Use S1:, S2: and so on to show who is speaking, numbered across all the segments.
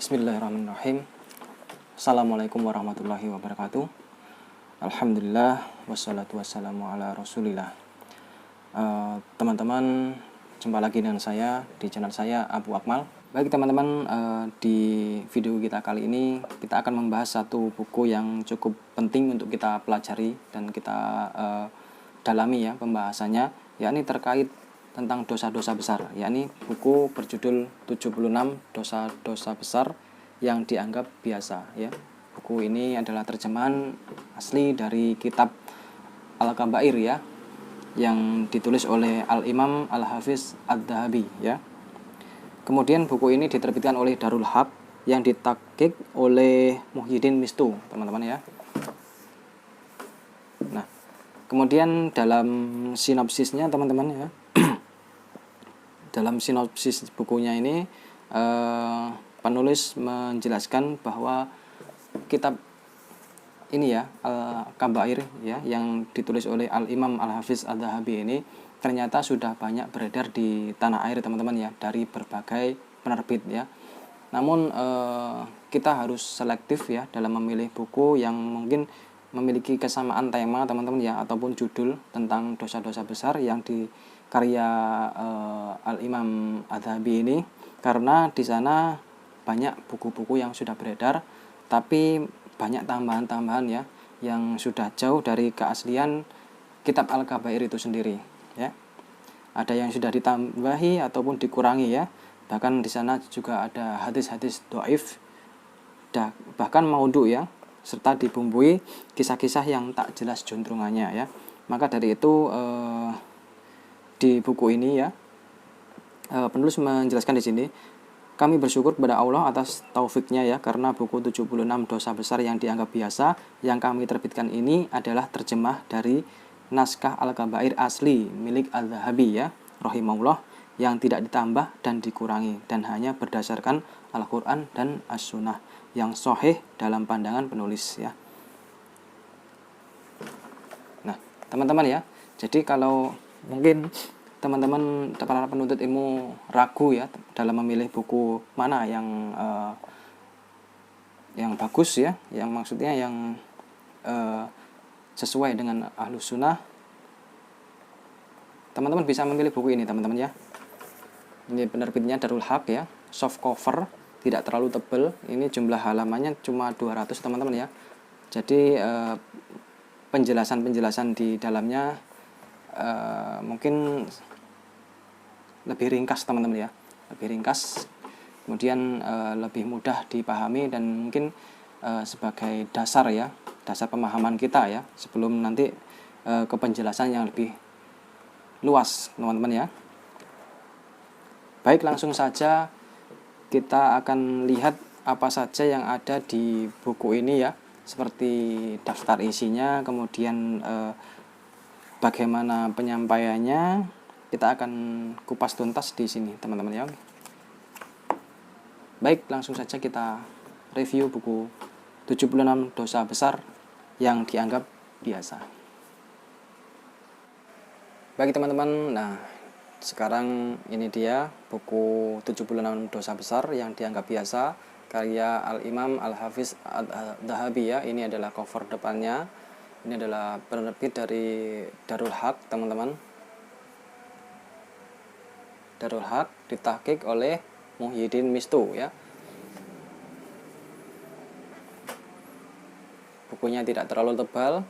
S1: Bismillahirrahmanirrahim. Assalamualaikum warahmatullahi wabarakatuh. Alhamdulillah wassalatu wassalamu ala rasulillah. Teman-teman, jumpa lagi dengan saya di channel saya Abu Akmal. Baik teman-teman, di video kita kali ini kita akan membahas satu buku yang cukup penting untuk kita pelajari dan kita dalami ya pembahasannya, yakni terkait tentang dosa-dosa besar, yakni buku berjudul 76 dosa-dosa besar yang dianggap biasa ya. Buku ini adalah terjemahan asli dari kitab Al-Kabair ya, yang ditulis oleh Al-Imam Al-Hafiz Adz-Dzahabi ya. Kemudian buku ini diterbitkan oleh Darul Haq yang ditahqiq oleh Muhyiddin Mistu, teman-teman ya. Nah, kemudian dalam sinopsisnya teman-teman ya. Dalam sinopsis bukunya ini penulis menjelaskan bahwa kitab ini ya, Al-Kabair ya, yang ditulis oleh Al-Imam Al-Hafiz Adz-Dzahabi ini ternyata sudah banyak beredar di tanah air teman-teman ya, dari berbagai penerbit ya. Namun kita harus selektif ya dalam memilih buku yang mungkin memiliki kesamaan tema teman-teman ya, ataupun judul tentang dosa-dosa besar yang di karya Al-Imam Adz-Dzahabi ini, karena di sana banyak buku-buku yang sudah beredar tapi banyak tambahan-tambahan ya yang sudah jauh dari keaslian kitab Al-Kabair itu sendiri ya. Ada yang sudah ditambahi ataupun dikurangi ya. Bahkan di sana juga ada hadis-hadis dhaif, bahkan maudhu ya, serta dibumbui kisah-kisah yang tak jelas juntrungannya ya. Maka dari itu di buku ini ya, penulis menjelaskan di sini, kami bersyukur kepada Allah atas taufiknya ya, karena buku 76 dosa besar yang dianggap biasa yang kami terbitkan ini adalah terjemah dari naskah Al-Kabair asli milik Adz-Dzahabi ya, rahimahullah, yang tidak ditambah dan dikurangi dan hanya berdasarkan Al-Quran dan As-Sunnah yang sahih dalam pandangan penulis ya. Nah teman-teman ya, jadi kalau mungkin teman-teman para penuntut ilmu ragu ya dalam memilih buku mana yang bagus ya, yang maksudnya yang sesuai dengan Ahlus Sunnah, teman-teman bisa memilih buku ini teman-teman ya. Ini penerbitnya Darul Haq ya, soft cover, tidak terlalu tebal. Ini jumlah halamannya cuma 200 teman-teman ya. Jadi penjelasan-penjelasan di dalamnya mungkin lebih ringkas teman-teman ya, lebih ringkas, kemudian lebih mudah dipahami dan mungkin sebagai dasar ya, dasar pemahaman kita ya, sebelum nanti ke penjelasan yang lebih luas teman-teman ya. Baik, langsung saja kita akan lihat apa saja yang ada di buku ini ya, seperti daftar isinya, kemudian bagaimana penyampaiannya, kita akan kupas tuntas di sini teman-teman ya. Baik, langsung saja kita review buku 76 dosa besar yang dianggap biasa. Bagi teman-teman, nah sekarang ini dia buku 76 dosa besar yang dianggap biasa karya Al-Imam Al-Hafiz Adz-Dzahabi ya. Ini adalah cover depannya. Ini adalah penerbit dari Darul Haq teman-teman. Darul Haq ditahqiq oleh Muhyiddin Mistu ya. Bukunya tidak terlalu tebal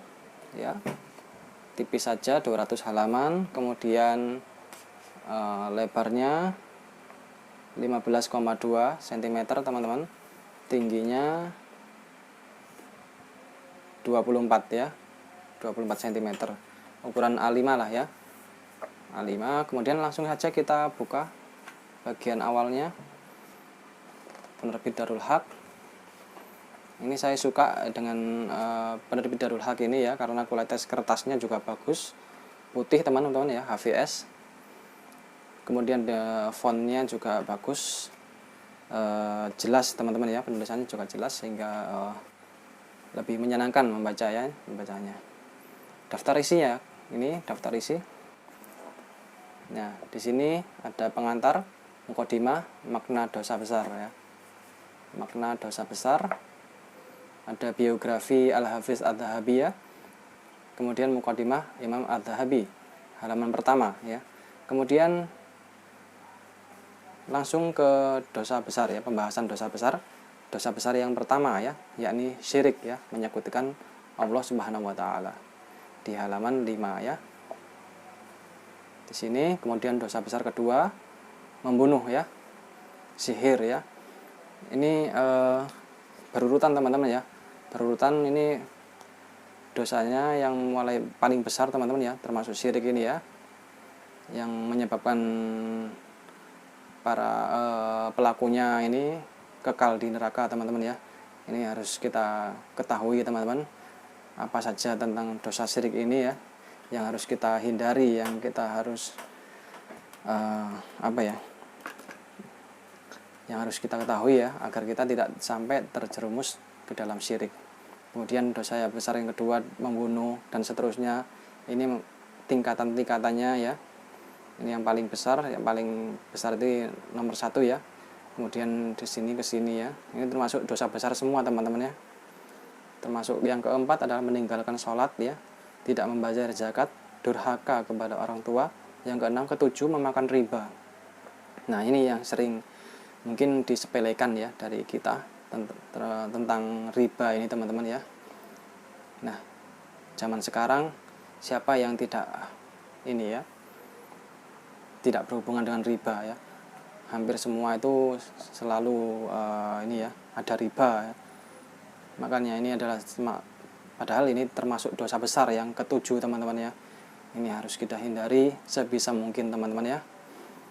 S1: ya, tipis saja, 200 halaman. Kemudian lebarnya 15,2 cm teman-teman, tingginya 24 ya, 24 cm, ukuran A5 lah ya, A5. Kemudian langsung saja kita buka bagian awalnya, penerbit Darul Haq. Ini saya suka dengan penerbit Darul Haq ini ya, karena kualitas kertasnya juga bagus, putih teman-teman ya, HVS. Kemudian fontnya juga bagus, jelas teman-teman ya, penulisannya juga jelas sehingga lebih menyenangkan membacanya. Daftar isi ya, ini daftar isi. Nah, di sini ada pengantar, mukadimah, makna dosa besar ya. makna dosa besar, ada biografi Al-Hafiz Adz-Dzahabi ya, kemudian Muqaddimah Imam Adz-Dzahabi halaman pertama ya. Kemudian langsung ke dosa besar ya, pembahasan dosa besar. Dosa besar yang pertama ya, yakni syirik ya, menyekutukan Allah Subhanahu wa taala. Di halaman 5 ya. Di sini kemudian dosa besar kedua membunuh ya, sihir ya. Ini berurutan teman-teman ya. Berurutan ini dosanya yang mulai paling besar teman-teman ya, termasuk syirik ini ya, yang menyebabkan para pelakunya ini kekal di neraka teman-teman ya. Ini harus kita ketahui teman-teman, apa saja tentang dosa syirik ini ya, yang harus kita hindari, yang kita harus yang harus kita ketahui ya, agar kita tidak sampai terjerumus ke dalam syirik. Kemudian dosa yang besar yang kedua membunuh dan seterusnya. Ini tingkatan-tingkatannya ya. Ini yang paling besar itu nomor 1 ya. Kemudian di sini ke sini ya. Ini termasuk dosa besar semua teman-teman ya. Termasuk yang keempat adalah meninggalkan sholat ya, tidak membayar zakat, durhaka kepada orang tua. Yang keenam, ketujuh memakan riba. Nah ini yang sering mungkin disepelekan ya dari kita tentang riba ini teman-teman ya. Nah zaman sekarang siapa yang tidak ini ya, tidak berhubungan dengan riba ya. Hampir semua itu selalu ini ya, ada riba ya. Makanya ini adalah, padahal ini termasuk dosa besar yang ketujuh teman-teman ya. Ini harus kita hindari sebisa mungkin teman-teman ya.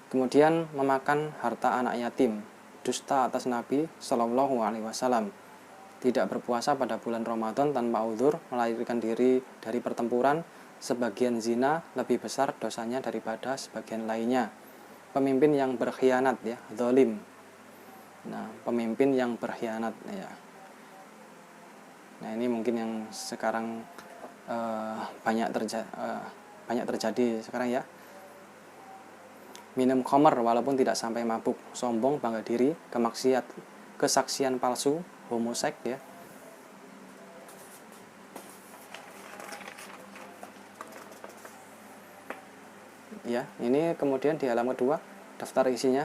S1: Kemudian memakan harta anak yatim, dusta atas Nabi Shallallahu Alaihi Wasallam, tidak berpuasa pada bulan Ramadan tanpa uzur, melarikan diri dari pertempuran, sebagian zina lebih besar dosanya daripada sebagian lainnya. Pemimpin yang berkhianat ya, zalim. Nah, pemimpin yang berkhianat ya. Nah, ini mungkin yang sekarang banyak terjadi sekarang ya. Minum khamar walaupun tidak sampai mabuk, sombong, bangga diri, kesaksian palsu, homoseks ya. Ya, ini kemudian di halaman kedua daftar isinya: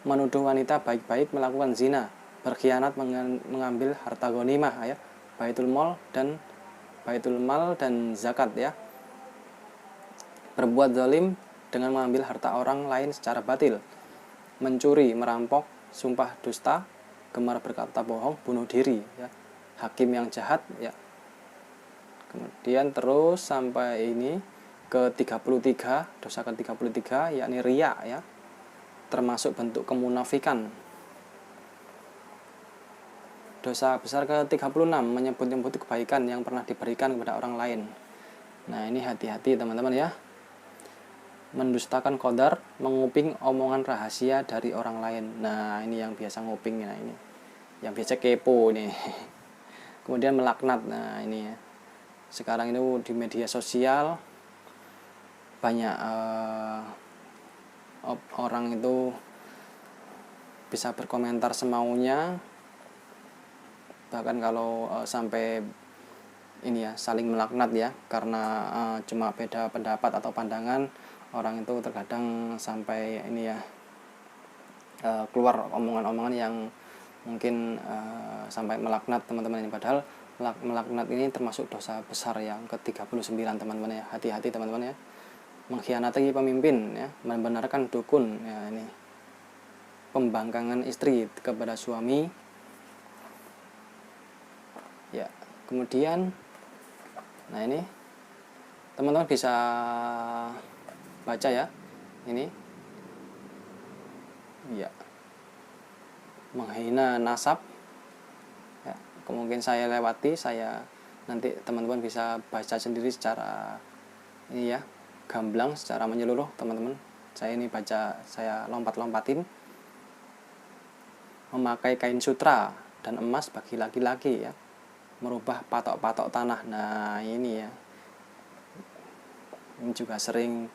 S1: menuduh wanita baik-baik melakukan zina, berkhianat mengambil harta ghanimah ya, baitul mal dan zakat ya, berbuat zalim dengan mengambil harta orang lain secara batil, mencuri, merampok, sumpah dusta, gemar berkata bohong, bunuh diri ya, hakim yang jahat ya. Kemudian terus sampai ini ke 33, dosa ke-33 yakni riya ya, termasuk bentuk kemunafikan. Dosa besar ke-36 menyebut-nyebut kebaikan yang pernah diberikan kepada orang lain. Nah ini hati-hati teman-teman ya. Mendustakan qadar, menguping omongan rahasia dari orang lain. Nah ini yang biasa nguping, nah ini yang biasa kepo nih. Kemudian melaknat. Nah ini ya, sekarang itu di media sosial banyak orang itu bisa berkomentar semaunya, bahkan kalau sampai ini ya, saling melaknat ya, karena cuma beda pendapat atau pandangan. Orang itu terkadang sampai ini ya, keluar omongan-omongan yang mungkin sampai melaknat teman-teman ini. Padahal melaknat ini termasuk dosa besar yang ke-39 teman-teman ya. Hati-hati teman-teman ya. Mengkhianati pemimpin ya, membenarkan dukun ya, ini pembangkangan istri kepada suami ya. Kemudian nah ini teman-teman bisa baca ya, ini ya, menghina nasab ya. Kemungkinan saya lewati, nanti teman-teman bisa baca sendiri secara ini ya, gamblang, secara menyeluruh teman-teman. Saya ini baca, saya lompat-lompatin. Memakai kain sutra dan emas bagi laki-laki ya, merubah patok-patok tanah. Nah ini ya, ini juga sering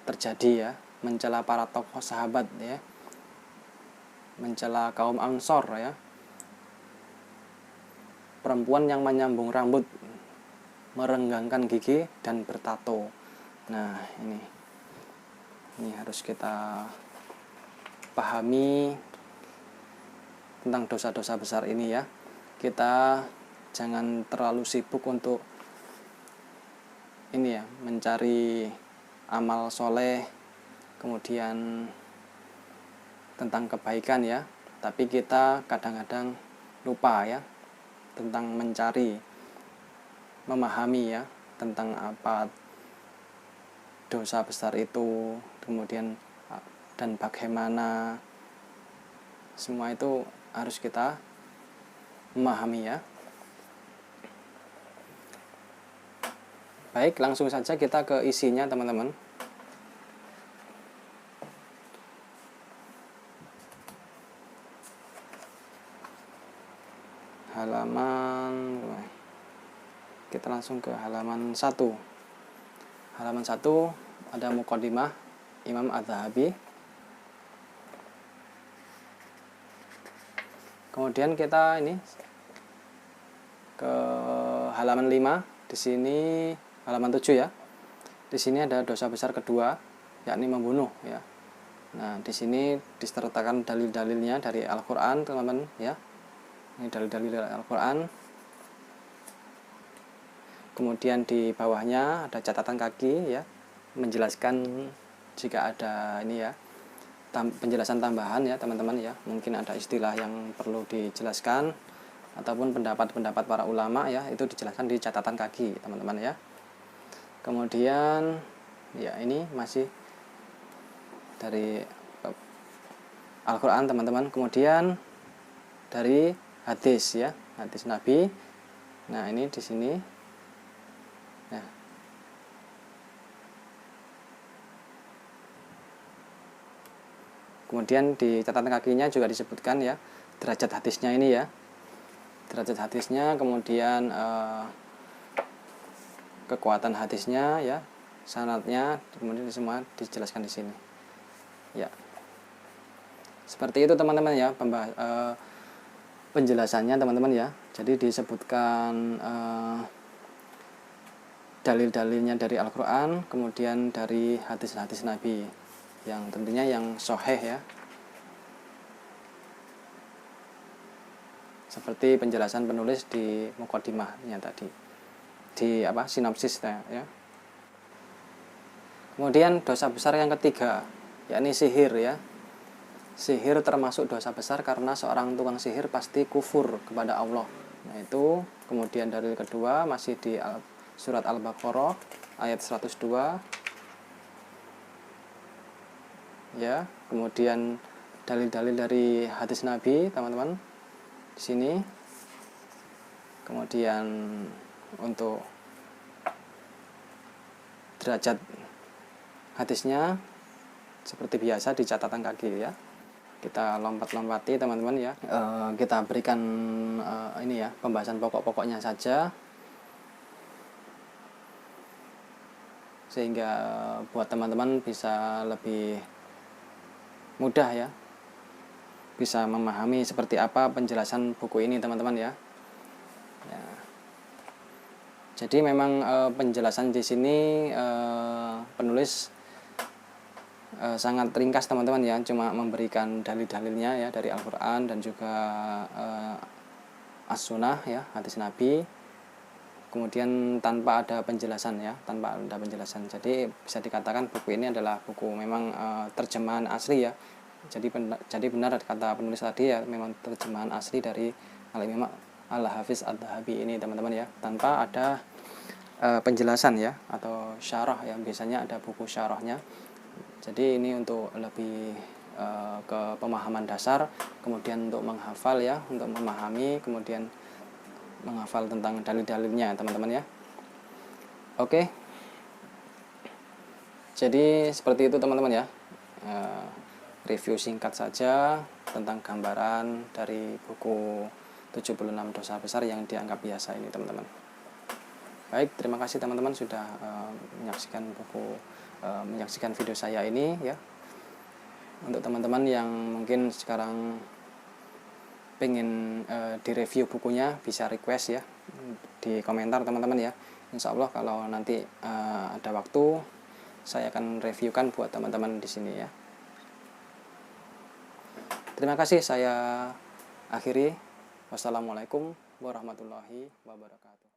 S1: terjadi ya. Mencela para tokoh sahabat ya, mencela kaum Ansor ya, perempuan yang menyambung rambut, merenggangkan gigi, dan bertato. Nah, ini harus kita pahami tentang dosa-dosa besar ini ya. Kita jangan terlalu sibuk untuk ini ya, mencari amal soleh, kemudian tentang kebaikan ya, tapi kita kadang-kadang lupa ya tentang mencari, memahami ya tentang apa dosa besar itu, kemudian dan bagaimana, semua itu harus kita memahami ya. Baik, langsung saja kita ke isinya teman-teman. Kita langsung ke halaman 1. Halaman 1 ada muqaddimah Imam Az-Zahabi. Kemudian kita ini ke halaman 5. Di sini halaman 7 ya. Di sini ada dosa besar kedua, yakni membunuh ya. Nah, di sini disertakan dalil-dalilnya dari Al-Qur'an, teman-teman ya. Ini dalil-dalil dari Al-Qur'an. Kemudian di bawahnya ada catatan kaki ya, menjelaskan jika ada ini ya, penjelasan tambahan ya, teman-teman ya. Mungkin ada istilah yang perlu dijelaskan ataupun pendapat-pendapat para ulama ya, itu dijelaskan di catatan kaki, teman-teman ya. Kemudian ya, ini masih dari Al-Qur'an, teman-teman. Kemudian dari hadis ya, hadis Nabi. Nah, ini di sini. Nah, kemudian di catatan kakinya juga disebutkan ya derajat hadisnya ini ya, derajat hadisnya, kemudian kekuatan hadisnya ya, sanadnya, kemudian semua dijelaskan di sini ya. Seperti itu teman-teman ya, penjelasannya teman-teman ya. Jadi disebutkan dalil-dalilnya dari Al-Qur'an, kemudian dari hadis-hadis Nabi yang tentunya yang sahih ya. Seperti penjelasan penulis di muqaddimahnya tadi, di sinopsis ya. Kemudian dosa besar yang ketiga, yakni sihir ya. Sihir termasuk dosa besar karena seorang tukang sihir pasti kufur kepada Allah. Nah, itu. Kemudian dalil kedua masih di surat Al-Baqarah ayat 102 ya. Kemudian dalil-dalil dari hadis Nabi, teman-teman, di sini. Kemudian untuk derajat hadisnya seperti biasa di catatan kaki ya. Kita lompat-lompati teman-teman ya. Kita berikan ini ya, pembahasan pokok-pokoknya saja, sehingga buat teman-teman bisa lebih mudah ya, bisa memahami seperti apa penjelasan buku ini teman-teman ya. Jadi memang penjelasan di sini penulis sangat ringkas teman-teman ya, cuma memberikan dalil-dalilnya ya dari Al-Qur'an dan juga As-Sunnah ya, hadis Nabi. Kemudian tanpa ada penjelasan ya, tanpa ada penjelasan. Jadi bisa dikatakan buku ini adalah buku memang terjemahan asli ya. Jadi benar kata penulis tadi ya, memang terjemahan asli dari Al-Imam Al-Hafiz Adz-Dzahabi ini teman-teman ya, tanpa ada penjelasan ya atau syarah ya. Biasanya ada buku syarahnya. Jadi ini untuk lebih ke pemahaman dasar, kemudian untuk menghafal ya, untuk memahami, kemudian menghafal tentang dalil-dalilnya teman-teman ya. Oke. Jadi seperti itu teman-teman ya. Review singkat saja tentang gambaran dari buku 76 dosa besar yang dianggap biasa ini teman-teman. Baik, terima kasih teman-teman sudah menyaksikan video saya ini ya. Untuk teman-teman yang mungkin sekarang pengen direview bukunya, bisa request ya di komentar teman-teman ya. Insya Allah kalau nanti ada waktu saya akan reviewkan buat teman-teman di sini ya. Terima kasih, saya akhiri. Wassalamualaikum warahmatullahi wabarakatuh.